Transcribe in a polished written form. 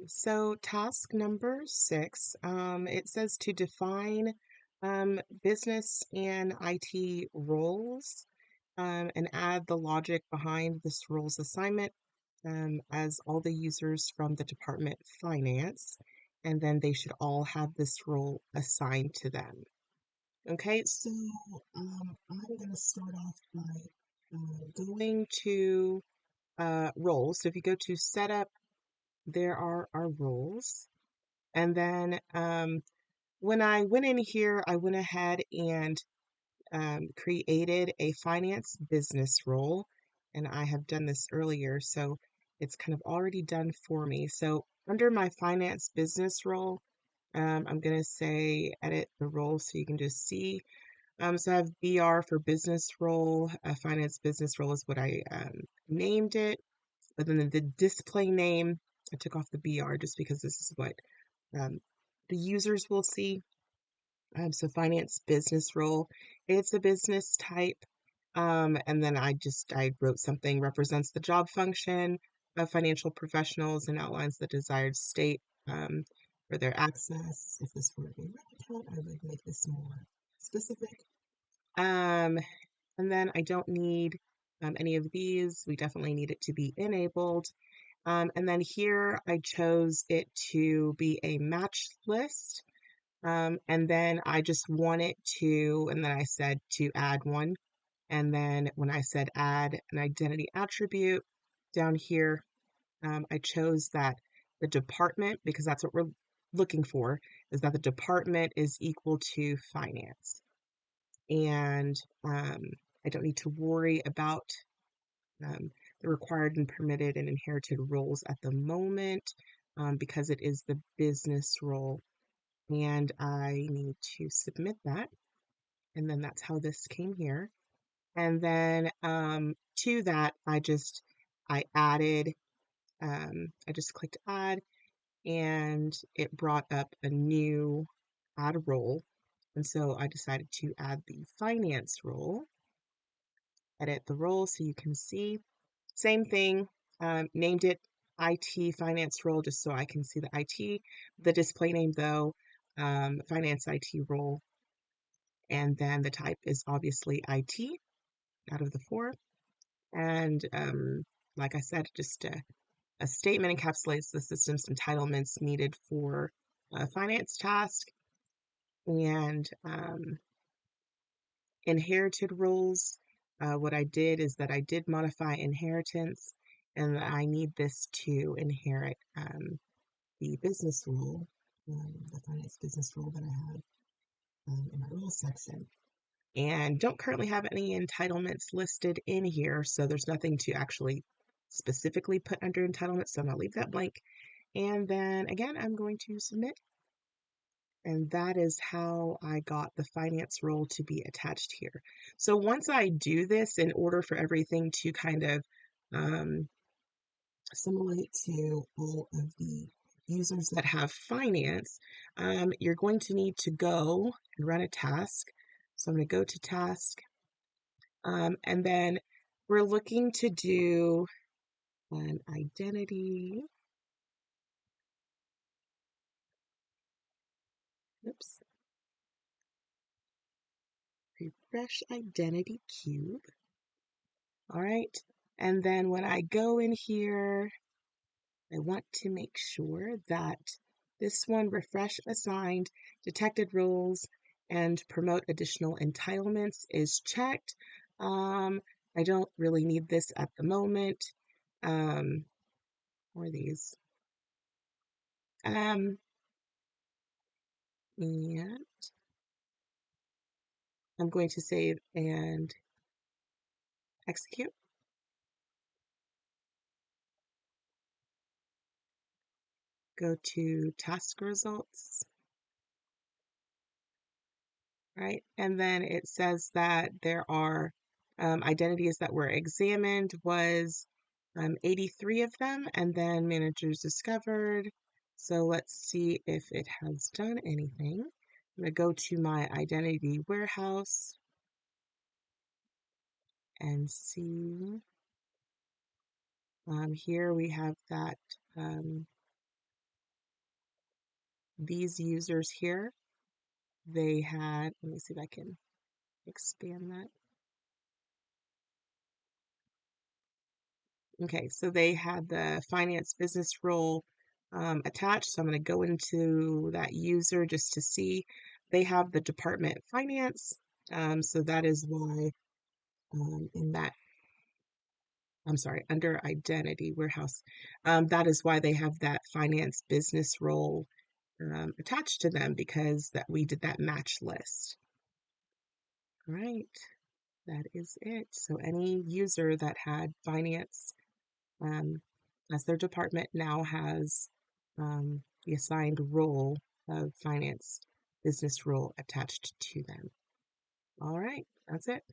So task number 6, it says to define business and IT roles and add the logic behind this role's assignment as all the users from the department finance, and then they should all have this role assigned to them. Okay, so I'm going to start off by going to roles. So if you go to setup, there are our roles. And then when I went in here, I went ahead and created a finance business role. And I have done this earlier, so it's kind of already done for me. So under my finance business role, I'm going to say edit the role so you can just see. So I have BR for business role. Finance business role is what I named it. But then the display name, I took off the BR just because this is what um, the users will see. So finance business role, it's a business type. And then I wrote something represents the job function of financial professionals and outlines the desired state for their access. If this were a web account, I would make this more specific. Um, and then I don't need any of these. We definitely need it to be enabled. And then here I chose it to be a match list. And then I just want it to, and then I said to add one. And then when I said add an identity attribute down here, I chose that the department, because that's what we're looking for, is that the department is equal to finance. And I don't need to worry about um, the required and permitted and inherited roles at the moment because it is the business role and I need to submit that. And then that's how this came here. And then to that, I just clicked add and it brought up a new add role. And so I decided to add the finance role, edit the role so you can see. Same thing, named it IT finance role just so I can see the IT. The display name though, finance IT role. And then the type is obviously IT out of the four. And like I said, just a statement encapsulates the system's entitlements needed for a finance task. And inherited roles, what I did is that I did modify inheritance, and I need this to inherit the business role, the finance business role that I had in my role section. And don't currently have any entitlements listed in here, so there's nothing to actually specifically put under entitlements, so I'm going to leave that blank. And then again, I'm going to submit, and that is how I got the finance role to be attached here. So once I do this, in order for everything to kind of um, assimilate to all of the users that have finance, you're going to need to go and run a task. So I'm going to go to task. And then we're looking to do an identity, oops, refresh identity cube. All right. And then when I go in here, I want to make sure that this one, refresh assigned, detected roles, and promote additional entitlements is checked. I don't really need this at the moment. Or these. Um, and I'm going to save and execute. Go to task results, right? And then it says that there are identities that were examined was 83 of them, and then managers discovered. So let's see if it has done anything. I'm going to go to my identity warehouse and see. Here we have that these users here, they had, let me see if I can expand that. Okay, so they had the finance business role attached. So I'm going to go into that user just to see. They have the department finance. So that is why in that, I'm sorry, under identity warehouse, that is why they have that finance business role attached to them because that we did that match list. All right, that is it. So any user that had finance um, as their department now has the assigned role of finance business role attached to them. All right, that's it.